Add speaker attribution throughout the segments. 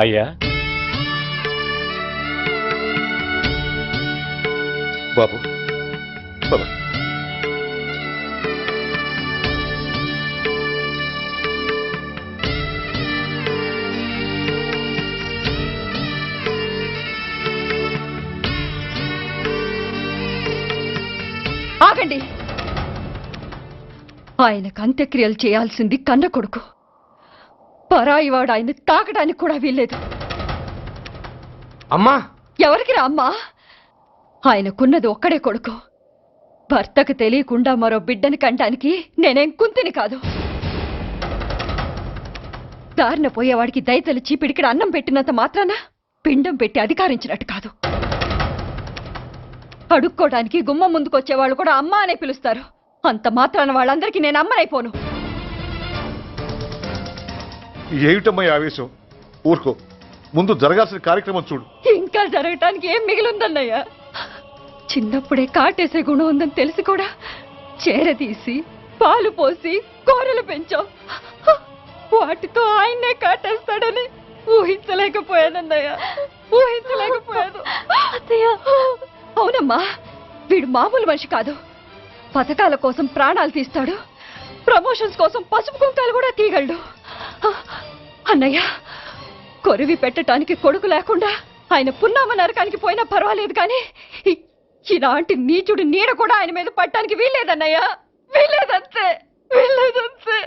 Speaker 1: అయ్యా
Speaker 2: బాబు బాబు
Speaker 3: ఆగండి. ఆయనకు అంత్యక్రియలు చేయాల్సింది కన్న కొడుకు. పరాయివాడు ఆయన తాకడానికి కూడా వీల్లేదు.
Speaker 4: అమ్మా
Speaker 3: ఎవరికి రా అమ్మా? ఆయనకున్నది ఒక్కడే కొడుకు. భర్తకు తెలియకుండా మరో బిడ్డని కంటానికి నేనేం కుంతిని కాదు. దారిన పోయేవాడికి దయతలిచి పిడికిడ అన్నం పెట్టినంత మాత్రాన పిండం పెట్టి అధికారించినట్టు కాదు. అడుక్కోవడానికి గుమ్మం ముందుకొచ్చేవాళ్ళు కూడా అమ్మ అనే పిలుస్తారు. అంత మాత్రాన వాళ్ళందరికీ నేను అమ్మనైపోను.
Speaker 2: ఏమిటమ్మా ఆవేశం? ఊరుకో, ముందు జరగాల్సిన కార్యక్రమం చూడు.
Speaker 3: ఇంకా జరగటానికి ఏం మిగిలిందన్నయ్యా? చిన్నప్పుడే కాటేసే గుణం ఉందని తెలిసి కూడా చేరదీసి పాలు పోసి కూరలు పెంచాం. వాటితో ఆయన్నే కాటేస్తాడని ఊహించలేకపోయానన్నయ్యా, ఊహించలేకపోయాను. అవునమ్మా, వీడు మామూలు మనిషి కాదు. పథకాల కోసం ప్రాణాలు తీస్తాడు, ప్రమోషన్స్ కోసం పసుపు కుంకాలు కూడా తీయగలడు. అన్నయ్య, కొరివి పెట్టడానికి కొడుకు లేకుండా ఆయన పున్నామ నరకానికి పోయినా పర్వాలేదు, కానీ ఇలాంటి నీచుడు నీడ కూడా ఆయన మీద పట్టడానికి వీల్లేదన్నయ్య, వీల్లేదంతే, వీల్లేదంతే.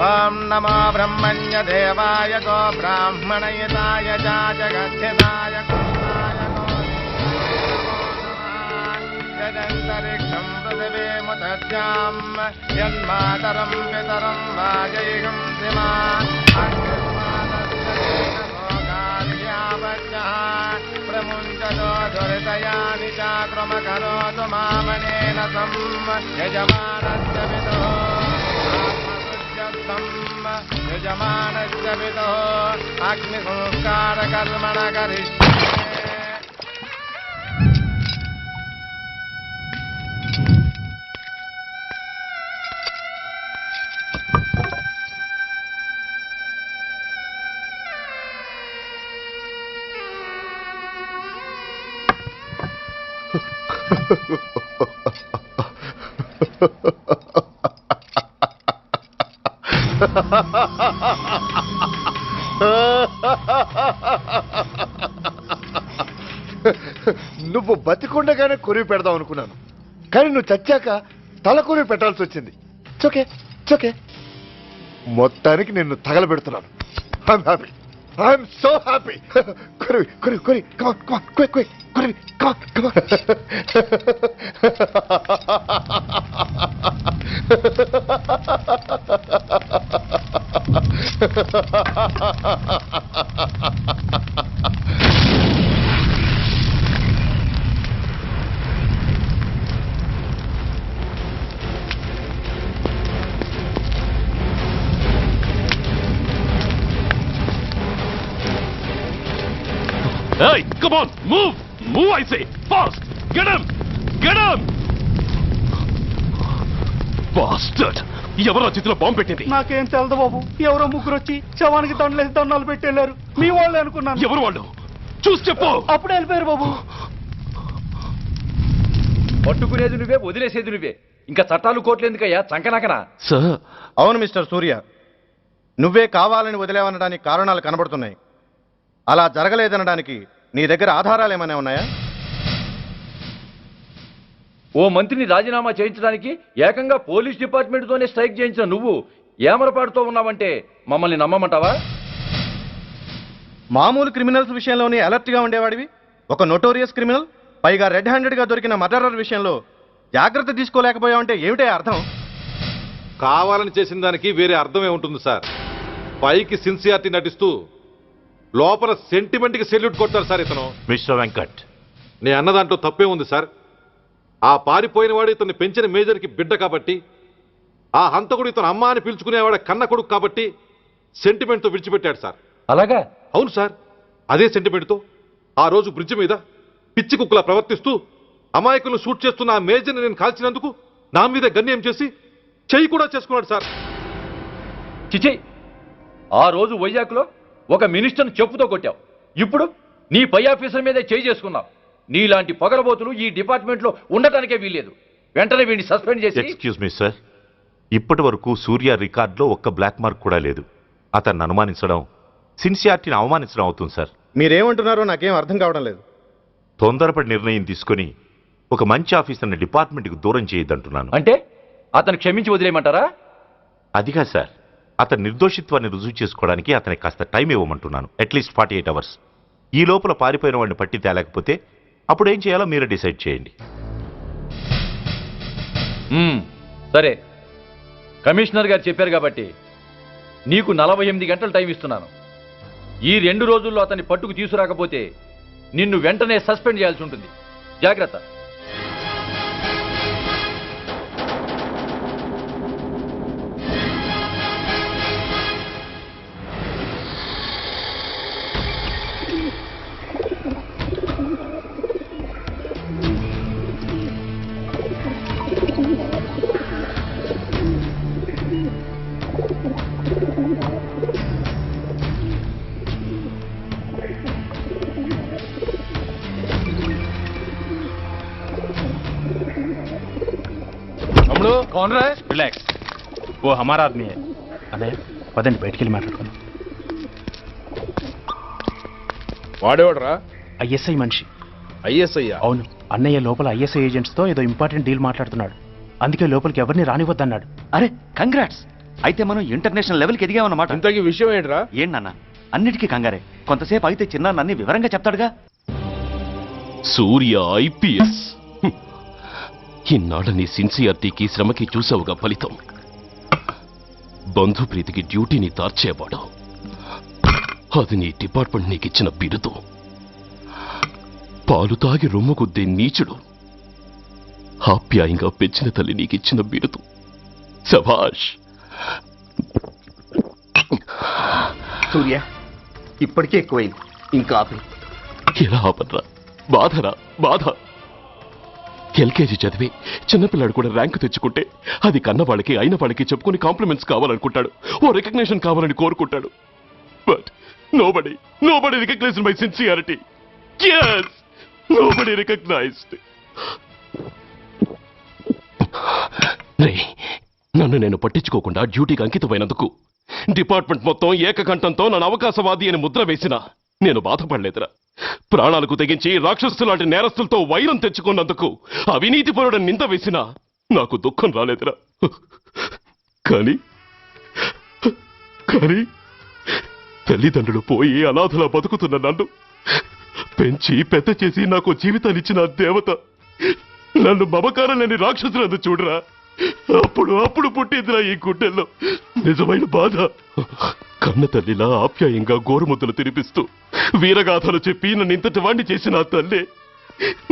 Speaker 5: ఓం నమో బ్రహ్మణ్య దేవాయ గో బ్రాహ్మణయతాయ జగత్యతాయ కృష్ణాయ యదంతరిక్షం పృథివీముదస్యాం యన్మాతరం పితరం వాజయిగం శ్రీమా ప్రముంచదో దురితయాని చాక్రమకరోతు మామనేన సం యజమానస్య పితో యజమానస్య పితో అగ్ని సంస్కార కర్మణ కరిష్యే.
Speaker 2: నువ్వు బతికుండగానే కొరివి పెడదాం అనుకున్నాను, కానీ నువ్వు చచ్చాక తల కొరివి పెట్టాల్సి వచ్చింది. చోకే చోకే, మొత్తానికి నిన్ను తగలబెడుతున్నాను. I'm happy, I'm so happy. కొరివి కొరివి కొరి, కమాన్ కమాన్, క్విక్ క్విక్, కొరివి, come on come on.
Speaker 1: Hey, come on, move! Move, I say! Fast! Get him! Get him! Bastard! ఎవరో చేతిలో బాంబు పెట్టింది?
Speaker 4: నాకేం తెలదు బాబు. ఎవరో ముగ్గురు వచ్చి శవానికి దండలేసి దండాలు పెట్టేళ్ళారు. మీ వాళ్ళే అనుకున్నాను.
Speaker 1: ఎవరు వాళ్ళు? చూసి చెప్పు.
Speaker 4: అప్పుడే వెళ్ళిపోయారు బాబు.
Speaker 6: పట్టుకునేది నువ్వే, వదిలేసేది నువ్వే. ఇంకా చట్టాలు కోట్లు ఎందుకయ్యా? చంకనాకనా?
Speaker 5: అవును మిస్టర్ సూర్య, నువ్వే కావాలని వదిలేవనడానికి కారణాలు కనబడుతున్నాయి. అలా జరగలేదనడానికి నీ దగ్గర ఆధారాలు ఏమైనా ఉన్నాయా?
Speaker 6: ఓ మంత్రిని రాజీనామా చేయించడానికి ఏకంగా పోలీస్ డిపార్ట్మెంట్తోనే స్ట్రైక్ చేయించిన నువ్వు ఏమరపాటుతో ఉన్నావంటే మమ్మల్ని నమ్మమంటావా?
Speaker 5: మామూలు క్రిమినల్స్ విషయంలోనే అలర్ట్గా ఉండేవాడివి, ఒక నోటోరియస్ క్రిమినల్, పైగా రెడ్ హ్యాండెడ్గా దొరికిన మర్డరర్ విషయంలో జాగ్రత్త తీసుకోలేకపోయావంటే ఏమిటే అర్థం?
Speaker 7: కావాలని చేసిన దానికి వేరే అర్థమే ఉంటుంది సార్. పైకి సిన్సియారిటీ నటిస్తూ లోపల సెంటిమెంట్కి సెల్యూట్ కొడతారు సార్ ఇతను.
Speaker 1: మిస్టర్ వెంకట్,
Speaker 7: నే అన్న దాంట్లో తప్పే ఉంది సార్. ఆ పారిపోయిన వాడు ఇతన్ని పెంచిన మేజర్కి బిడ్డ కాబట్టి, ఆ హంతకుడు ఇతను అమ్మ అని పిలుచుకునేవాడు కన్న కొడుకు కాబట్టి సెంటిమెంట్తో విడిచిపెట్టాడు సార్.
Speaker 6: అలాగా?
Speaker 7: అవును సార్, అదే సెంటిమెంట్తో ఆ రోజు బ్రిడ్జ్ మీద పిచ్చి కుక్కలా ప్రవర్తిస్తూ అమాయకులను షూట్ చేస్తున్న ఆ మేజర్ని నేను కాల్చినందుకు నా మీద గన్యం చేసి చెయ్యి కూడా చేసుకున్నాడు సార్.
Speaker 6: చిచి, ఆ రోజు వైజాగ్లో ఒక మినిస్టర్ని చెప్పుతో కొట్టావు, ఇప్పుడు నీ పై ఆఫీసర్ మీదే చేయి చేసుకున్నావు. నీలాంటి పొగరబోతులు ఈ డిపార్ట్మెంట్లో ఉండటానికే వీల్లేదు. వెంటనే వీడిని సస్పెండ్ చేసి.
Speaker 1: ఎక్స్క్యూజ్ మీ సార్, ఇప్పటి వరకు సూర్య రికార్డులో ఒక్క బ్లాక్ మార్క్ కూడా లేదు. అతన్ని అనుమానించడం సిన్సియారిటీని అవమానించడం అవుతుంది సార్.
Speaker 5: మీరేమంటున్నారో నాకేం అర్థం కావడం లేదు.
Speaker 1: తొందరపడి నిర్ణయం తీసుకొని ఒక మంచి ఆఫీసర్ని డిపార్ట్మెంట్కి దూరం చేయొద్దంటున్నాను.
Speaker 6: అంటే అతను క్షమించి వదిలేయమంటారా?
Speaker 1: అదిగా సార్, అతని నిర్దోషిత్వాన్ని రుజువు చేసుకోవడానికి అతనికి కాస్త టైం ఇవ్వమంటున్నాను. At least 48 hours. ఈ లోపల పారిపోయిన వాడిని పట్టి తేలేకపోతే అప్పుడు ఏం చేయాలో మీరే డిసైడ్ చేయండి.
Speaker 6: సరే, కమిషనర్ గారు చెప్పారు కాబట్టి నీకు 48 గంటలు టైం ఇస్తున్నాను. ఈ 2 రోజుల్లో అతన్ని పట్టుకు తీసుకురాకపోతే నిన్ను వెంటనే సస్పెండ్ చేయాల్సి ఉంటుంది. జాగ్రత్త.
Speaker 4: कौन रहा है?
Speaker 8: रिलैक्स, वो हमारा आदमी है. అదే పదండి బయటికి వెళ్ళి మాట్లాడుకుందాం.
Speaker 5: వాడేవాడరా?
Speaker 8: ఐఎస్ఐ మనిషి.
Speaker 5: ఐఎస్ఐ?
Speaker 8: అవును, అన్నయ్య లోపల ఐఎస్ఐ ఏజెంట్స్తో ఏదో ఇంపార్టెంట్ డీల్ మాట్లాడుతున్నాడు. అందుకే లోపలికి ఎవరిని రానివద్దన్నాడు.
Speaker 9: అరే కంగ్రాట్స్, అయితే మనం ఇంటర్నేషనల్ లెవెల్కి ఎదిగామన్నమాట.
Speaker 5: ఇంతకీ విషయం ఏంట్రా?
Speaker 9: ఏంటన్నా అన్నిటికీ కంగారే, కొంతసేపు అయితే చిన్న అన్ని వివరంగా చెప్తాడుగా.
Speaker 1: సూర్య ఐపీఎస్, ఇన్నాళ్ళ నీ సిన్సియారిటీకి శ్రమకి చూసావుగా ఫలితం. బంధుప్రీతికి డ్యూటీని తార్చేవాడు. అది నీ డిపార్ట్మెంట్ నీకిచ్చిన బిరుదు. పాలు తాగి రొమ్ము కొద్దే నీచుడు. ఆప్యాయంగా పెంచిన తల్లి నీకిచ్చిన బిరుదు. శభాష్.
Speaker 9: సూర్య, ఇప్పటికే ఎక్కువైంది, ఇంకా ఆపి.
Speaker 1: ఎలా ఆపనరా? బాధరా బాధ. ఎల్కేజీ చదివి చిన్నపిల్లాడు కూడా ర్యాంకు తెచ్చుకుంటే అది కన్నవాళ్ళకి అయిన వాళ్ళకి చెప్పుకుని కాంప్లిమెంట్స్ కావాలనుకుంటాడు, ఓ రికగ్నిషన్ కావాలని కోరుకుంటాడు. But nobody recognized my sincerity. yes, nobody recognized. నన్ను నేను పట్టించుకోకుండా డ్యూటీకి అంకితమైనందుకు డిపార్ట్మెంట్ మొత్తం ఏకకంఠంతో నన్ను అవకాశవాది అని ముద్ర వేసినా నేను బాధపడలేదురా. ప్రాణాలకు తెగించి రాక్షసులాంటి నేరస్తులతో వైరం తెచ్చుకున్నందుకు అవినీతిపరుడని నింద వేసినా నాకు దుఃఖం రాలేదురా. కానీ తల్లిదండ్రులు పోయి అనాథలా బతుకుతున్న నన్ను పెంచి పెద్ద చేసి నాకు జీవితాన్నిచ్చిన దేవత నన్ను మమకారం లేని రాక్షసులందు చూడరా. అప్పుడు పుట్టిందిరా ఈ గుడ్డెల్లో నిజమైన బాధ. కన్న తల్లిలా ఆప్యాయంగా గోరుముద్దలు తినిపిస్తూ వీరగాథలు చెప్పి నన్ను ఇంతటి వాణ్ణి చేసిన ఆ తల్లే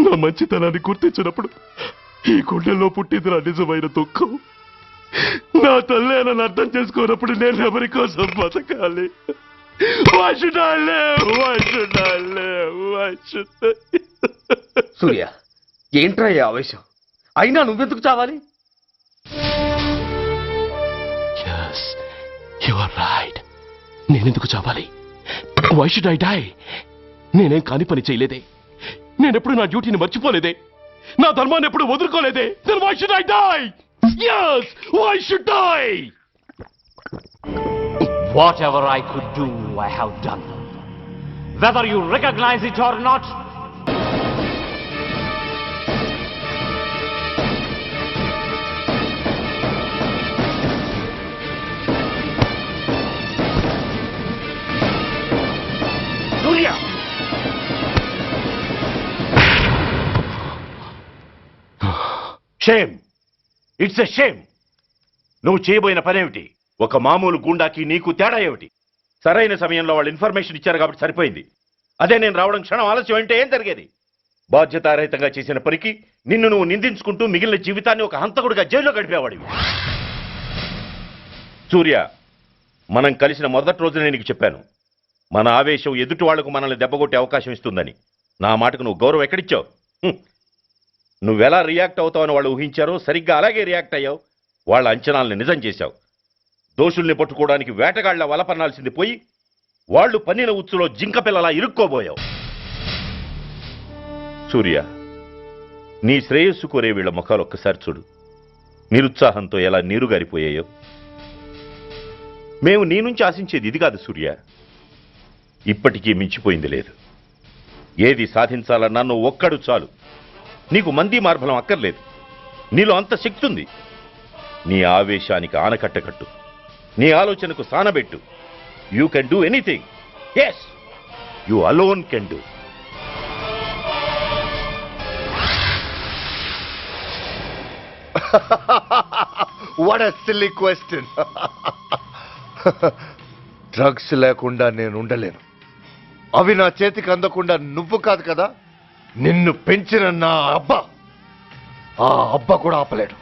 Speaker 1: నా మంచితనాన్ని గుర్తించినప్పుడు ఈ గుడ్డెల్లో పుట్టిందిరా నిజమైన దుఃఖం. నా తల్లే నన్ను అర్థం చేసుకోనప్పుడు నేను ఎవరి కోసం బతకాలి?
Speaker 9: సూర్య, ఏంట్రా ఈ ఆవేశం? అయినా నువ్వెందుకు చావాలి?
Speaker 1: You are right. నేనెందుకు చావాలి? Why should I die? నేనేం కాని పని చేయలేదే. నేనెప్పుడు నా డ్యూటీని మర్చిపోలేదే. నా ధర్మాన్ని ఎప్పుడు వదులుకోలేదే. Then why should I die? Yes, why should I?
Speaker 10: Whatever I could do, I have done. whether you recognize it or not. Surya!
Speaker 11: Shame, it's a shame. నువ్వు చేయబోయిన పనేమిటి? ఒక మామూలు గుండాకి నీకు తేడా ఏమిటి? సరైన సమయంలో వాళ్ళు ఇన్ఫర్మేషన్ ఇచ్చారు కాబట్టి సరిపోయింది. అదే నేను రావడం క్షణం ఆలస్యం అంటే ఏం జరిగేది? బాధ్యతారహితంగా చేసిన పనికి నిన్ను నువ్వు నిందించుకుంటూ మిగిలిన జీవితాన్ని ఒక హంతకుడిగా జైల్లో గడిపేవాడివి. సూర్య, మనం కలిసిన మొదటి రోజునే నీకు చెప్పాను, మన ఆవేశం ఎదుటి వాళ్లకు మనల్ని దెబ్బగొట్టే అవకాశం ఇస్తుందని. నా మాటకు నువ్వు గౌరవం ఎక్కడిచ్చావు? నువ్వెలా రియాక్ట్ అవుతావని వాళ్ళు ఊహించారో సరిగ్గా అలాగే రియాక్ట్ అయ్యావు. వాళ్ళ అంచనాల్ని నిజం చేశావు. దోషుల్ని పట్టుకోవడానికి వేటగాళ్ల వలపన్నాల్సింది పోయి వాళ్ళు పన్నిన ఉచ్చులో జింక పిల్లలా ఇరుక్కోబోయావు. సూర్య, నీ శ్రేయస్సు కోరే వీళ్ళ ముఖాలు ఒక్కసారి చూడు. నిరుత్సాహంతో ఎలా నీరుగారిపోయాయో. మేము నీ నుంచి ఆశించేది ఇది కాదు సూర్య. ఇప్పటికీ మించిపోయింది లేదు. ఏది సాధించాలన్నా నువ్వు ఒక్కడు చాలు. నీకు మంది మార్బలం అక్కర్లేదు. నీలో అంత శక్తి ఉంది. నీ ఆవేశానికి ఆనకట్టకట్టు, నీ ఆలోచనకు సానబెట్టు. You can do anything. Yes, you alone can do.
Speaker 2: What a silly question. Drugs లేకుండా నేను ఉండలేను. అవి నా చేతికి అందకుండా నువ్వు కాదు కదా, నిన్ను పెంచిన నా అబ్బా, ఆ అబ్బా కూడా ఆపలేడు.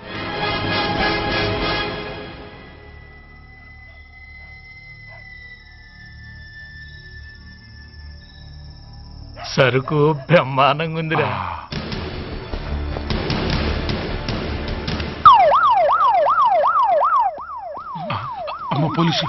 Speaker 12: సరుకు బ్రహ్మాండంగా ఉందిరా.
Speaker 1: అమ్మ పోలీసు.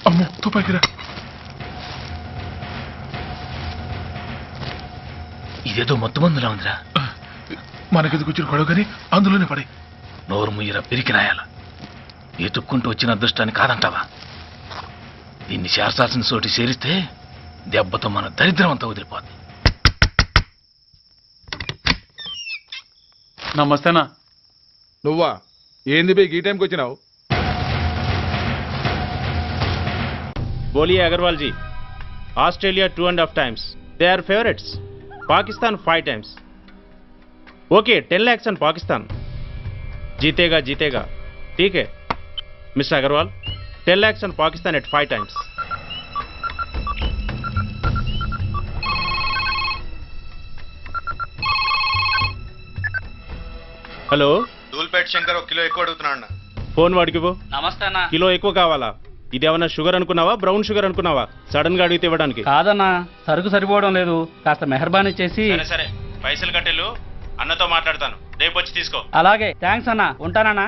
Speaker 1: అమ్మో, తుపాకిరా.
Speaker 12: ఇదేదో మొత్తం మందులా ఉందిరా.
Speaker 1: మనకెందుకు వచ్చిన గొడవ కానీ అందులోనే పడే.
Speaker 12: నోరు ముయ్యరా పిరికినాయాల. ఎతుక్కుంటూ వచ్చిన అదృష్టాన్ని కాదంటావా? దీన్ని చేర్చాల్సిన చోటి చేరిస్తే దెబ్బతో మన దరిద్రం అంతా వదిలిపోద్ది.
Speaker 13: నమస్తేనా.
Speaker 14: నువ్వా? ఏంది బే ఈ టైంకి వచ్చినావు?
Speaker 15: बोलिए Agarwal ji. Australia 2.5 times. They are favorites. Pakistan 5 times. Okay, 10 lakhs on Pakistan. जीतेगा जीतेगा. ठीक है mister Agarwal. 10 lakhs on Pakistan at 5 times. Hello,
Speaker 5: Dhoolpet Shankar 1 kilo ఎక్కువ అడుగుతున్నాడు.
Speaker 15: ఫోన్ వాడికి పో.
Speaker 13: నమస్తే అన్న.
Speaker 15: కిలో ఎక్కువ కావాలా? ఇదేమన్నా షుగర్ అనుకున్నావా, బ్రౌన్ షుగర్ అనుకున్నావా? సడన్ గా అడిగితే ఇవ్వడానికి
Speaker 13: కాదన్నా, సరుకు సరిపోవడం లేదు. కాస్త మెహర్బానీ చేసి.
Speaker 15: సరే పైసలు కట్టెలు, అన్నతో మాట్లాడతాను. రేపు వచ్చి తీసుకో.
Speaker 13: అలాగే, థ్యాంక్స్ అన్నా. ఉంటానన్నా.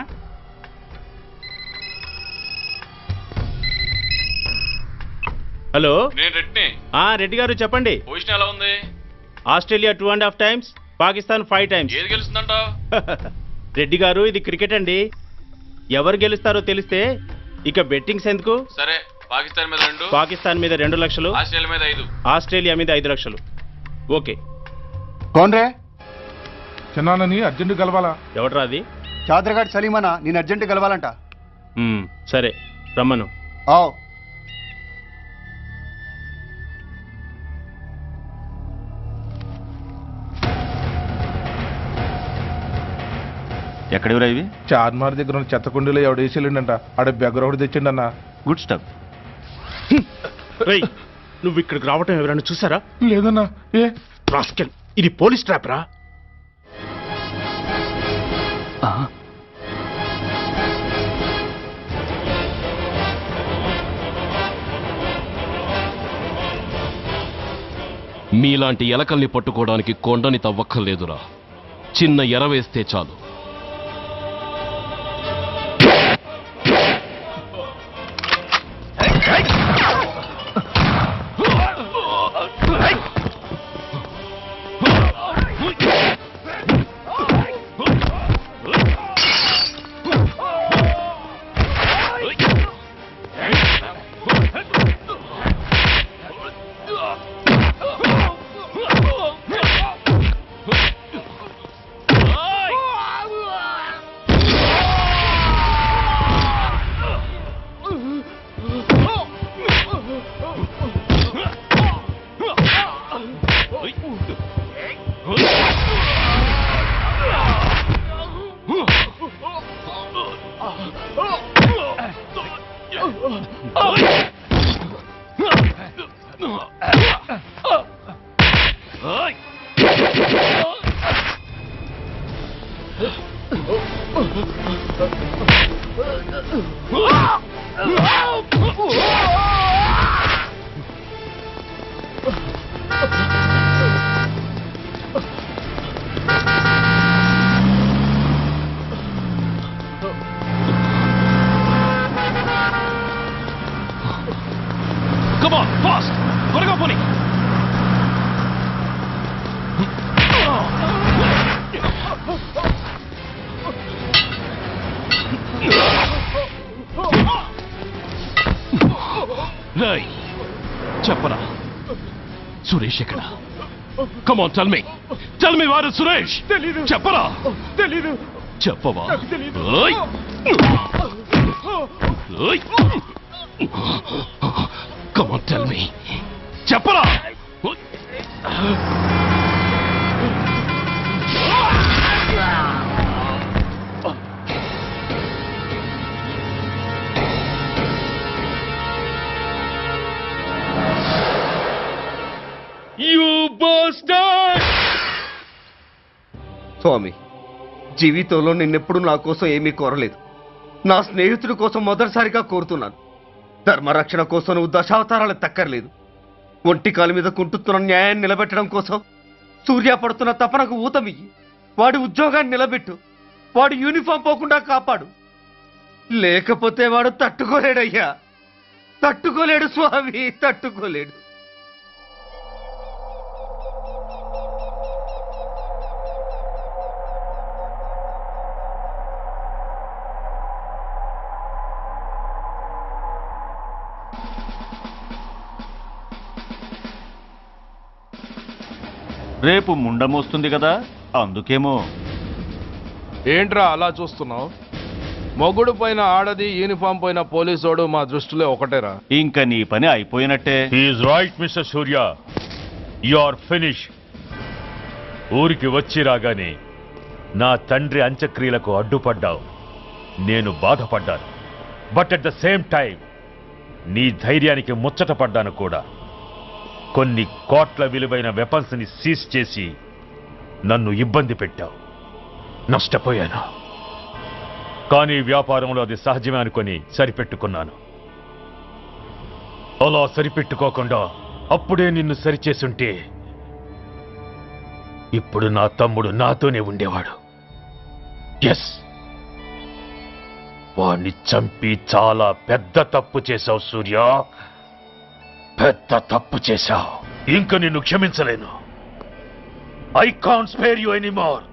Speaker 15: హలో,
Speaker 16: నేను రెడ్డిని.
Speaker 15: రెడ్డి గారు చెప్పండి.
Speaker 16: పొజిషన్ ఎలా ఉంది?
Speaker 15: Australia 2.5 times, Pakistan 5 times.
Speaker 16: ఏది గెలుస్తుందంటావు?
Speaker 15: రెడ్డి గారు, ఇది క్రికెట్ అండి. ఎవరు గెలుస్తారో తెలిస్తే ఇక బెట్టింగ్స్ ఎందుకు?
Speaker 16: సరే, పాకిస్తాన్ మీద 2,
Speaker 15: పాకిస్తాన్ మీద 2 లక్షలు,
Speaker 16: ఆస్ట్రేలియా మీద 5.
Speaker 15: ఆస్ట్రేలియా మీద 5 లక్షలు. ఓకే.
Speaker 14: కోన్రే? చిన్నాన్నని అర్జెంట్ కలవాలా?
Speaker 15: ఎవడ్రా అది?
Speaker 17: చాదరగాడ్ సలీమనా, నేను అర్జెంట్ కలవాలంట.
Speaker 15: సరే రమ్మను.
Speaker 9: ఎక్కడెవరా ఇవి?
Speaker 14: చార్మార్ దగ్గర ఉన్న చెత్తకుండీలో ఎవడు వేసేళ్ళంట. ఆడ బెగ్గర ఒకటి తెచ్చిండన్నా.
Speaker 9: Good stuff.
Speaker 4: నువ్వు ఇక్కడికి రావటం ఎవరైనా చూసారా?
Speaker 14: లేదన్నా. ఏ
Speaker 4: రాస్కెల్, ఇది పోలీస్ ట్రాప్ రా.
Speaker 1: మీలాంటి ఎలకల్ని పట్టుకోవడానికి కొండని తవ్వక్కర్లేదురా, చిన్న ఎర వేస్తే చాలు. Come on, fast! త్వరగా పోనీ. రేయ్, చెప్పరా సురేష్ ఎక్కడ? Come on, tell me. Tell me where is Suresh? తెలీదు. చెప్పరా? తెలీదు. చెప్పవా? ఓయ్. ఓయ్. Come on, tell me. చెప్పరా?
Speaker 2: You bastard! స్వామి, జీవితంలో నిన్నెప్పుడు నా కోసం ఏమీ కోరలేదు. నా స్నేహితుడి కోసం మొదటిసారిగా కోరుతున్నాను. ధర్మరక్షణ కోసం నువ్వు దశావతారాలు తక్కర్లేదు. ఒంటి కాలు మీద కుంటుతున్న న్యాయాన్ని నిలబెట్టడం కోసం సూర్య పడుతున్న తపనకు ఊతమియ్యి. వాడి ఉద్యోగాన్ని నిలబెట్టు. వాడు యూనిఫామ్ పోకుండా కాపాడు. లేకపోతే వాడు తట్టుకోలేడయ్యా, తట్టుకోలేడు స్వామి, తట్టుకోలేడు.
Speaker 9: రేపు ముండమోస్తుంది కదా, అందుకేమో.
Speaker 14: ఏంట్రా అలా చూస్తున్నావు? మొగుడు పైన ఆడది, యూనిఫామ్ పైన పోలీసోడు మా దృష్టిలో ఒకటేరా.
Speaker 9: ఇంకా నీ పని అయిపోయినట్టే.
Speaker 18: Is right mister Surya, you are finish. ఊరికి వచ్చి రాగానే నా తండ్రి అంత్యక్రియలకు అడ్డుపడ్డావు. నేను బాధపడ్డాను. But at the same time నీ ధైర్యానికి ముచ్చట పడ్డాను కూడా. కొన్ని కోట్ల విలువైన వెపన్స్ ని సీజ్ చేసి నన్ను ఇబ్బంది పెట్టావు. నష్టపోయాను. కానీ వ్యాపారంలో అది సహజమే అనుకొని సరిపెట్టుకున్నాను. అలా సరిపెట్టుకోకుండా అప్పుడే నిన్ను సరిచేసుంటే ఇప్పుడు నా తమ్ముడు నాతోనే ఉండేవాడు. ఎస్, వాణ్ణి చంపి చాలా పెద్ద తప్పు చేశావు సూర్య, పెద్ద తప్పు చేశావు. ఇంక నిన్ను క్షమించలేను. I can't spare you anymore.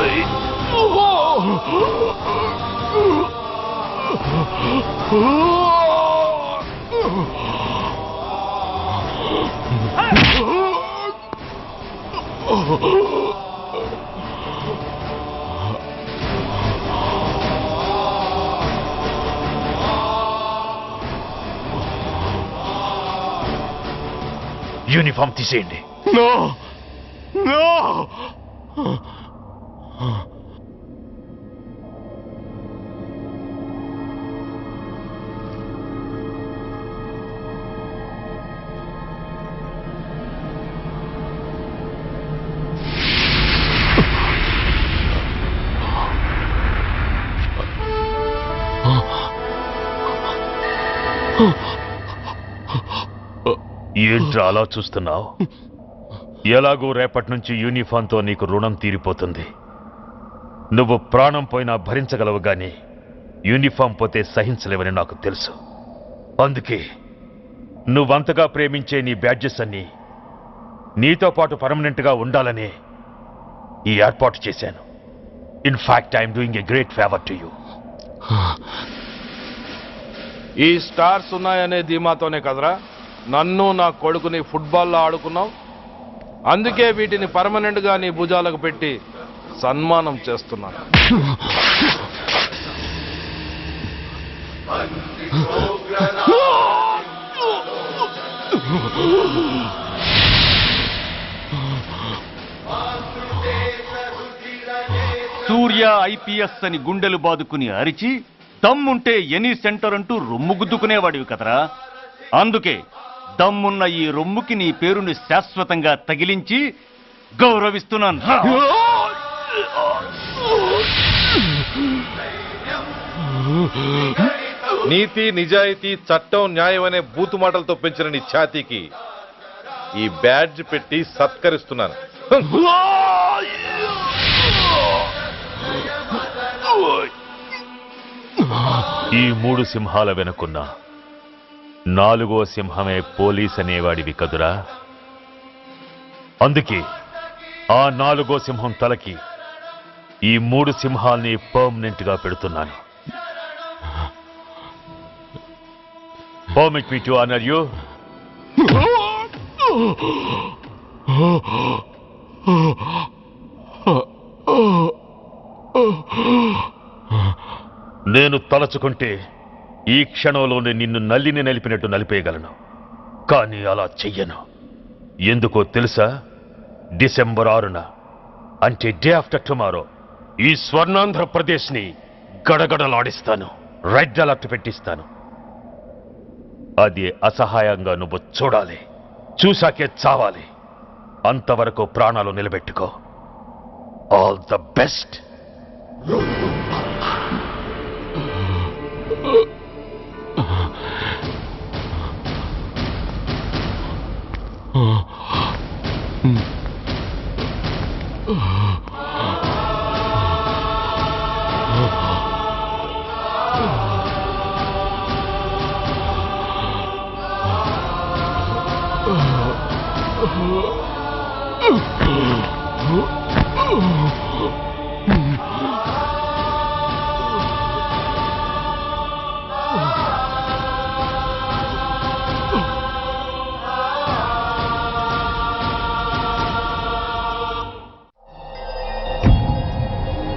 Speaker 18: Oh, uniform తీసేయండి.
Speaker 1: నో నో
Speaker 18: ఏంట్రా అలా చూస్తున్నావు? ఎలాగో రేపటి నుంచి యూనిఫామ్తో నీకు రుణం తీరిపోతుంది. నువ్వు ప్రాణం పోయినా భరించగలవు గాని యూనిఫామ్ పోతే సహించలేవని నాకు తెలుసు. అందుకే నువ్వంతగా ప్రేమించే నీ బ్యాడ్జెస్ అన్నీ నీతో పాటు పర్మనెంట్గా ఉండాలని ఈ ఏర్పాటు చేశాను. In fact I'm doing a great favour to you.
Speaker 14: ఈ స్టార్స్ ఉన్నాయనే ధీమాతోనే కదరా నన్ను నా కొడుకుని ఫుట్బాల్లో ఆడుకున్నావు. అందుకే వీటిని పర్మనెంట్ గా నీ భుజాలకు పెట్టి సన్మానం చేస్తున్నాను.
Speaker 9: సూర్య ఐపీఎస్ అని గుండెలు బాదుకుని అరిచి దమ్ముంటే ఎనీ సెంటర్ అంటూ రొమ్ము గుద్దుకునేవాడివి కదరా. అందుకే దమ్మున్న ఈ రొమ్ముకి నీ పేరుని శాశ్వతంగా తగిలించి గౌరవిస్తున్నాను.
Speaker 7: నీతి నిజాయితీ చట్టం న్యాయం అనే బూతు మాటలతో పెంచిన నీ ఛాతీకి ఈ బ్యాడ్జ్ పెట్టి సత్కరిస్తున్నాను.
Speaker 18: ఈ 3 సింహాల వెనుకున్న 4వ సింహమే పోలీస్ అనేవాడివి కదురా. అందుకే ఆ 4వ సింహం తలకి ఈ 3 సింహాల్ని పర్మనెంట్ గా పెడుతున్నాను. Permit me to honour you. నేను తలచుకుంటే ఈ క్షణంలోనే నిన్ను నల్లిని నలిపినట్టు నలిపేయగలను. కానీ అలా చెయ్యను. ఎందుకో తెలుసా? డిసెంబర్ 6న అంటే డే ఆఫ్టర్ టుమారో ఈ స్వర్ణాంధ్రప్రదేశ్ని గడగడలాడిస్తాను. రెడ్ అలర్ట్ పెట్టిస్తాను. అది అసహాయంగా నువ్వు చూడాలి. చూశాకే చావాలి. అంతవరకు ప్రాణాలు నిలబెట్టుకో. All the best.
Speaker 1: Oh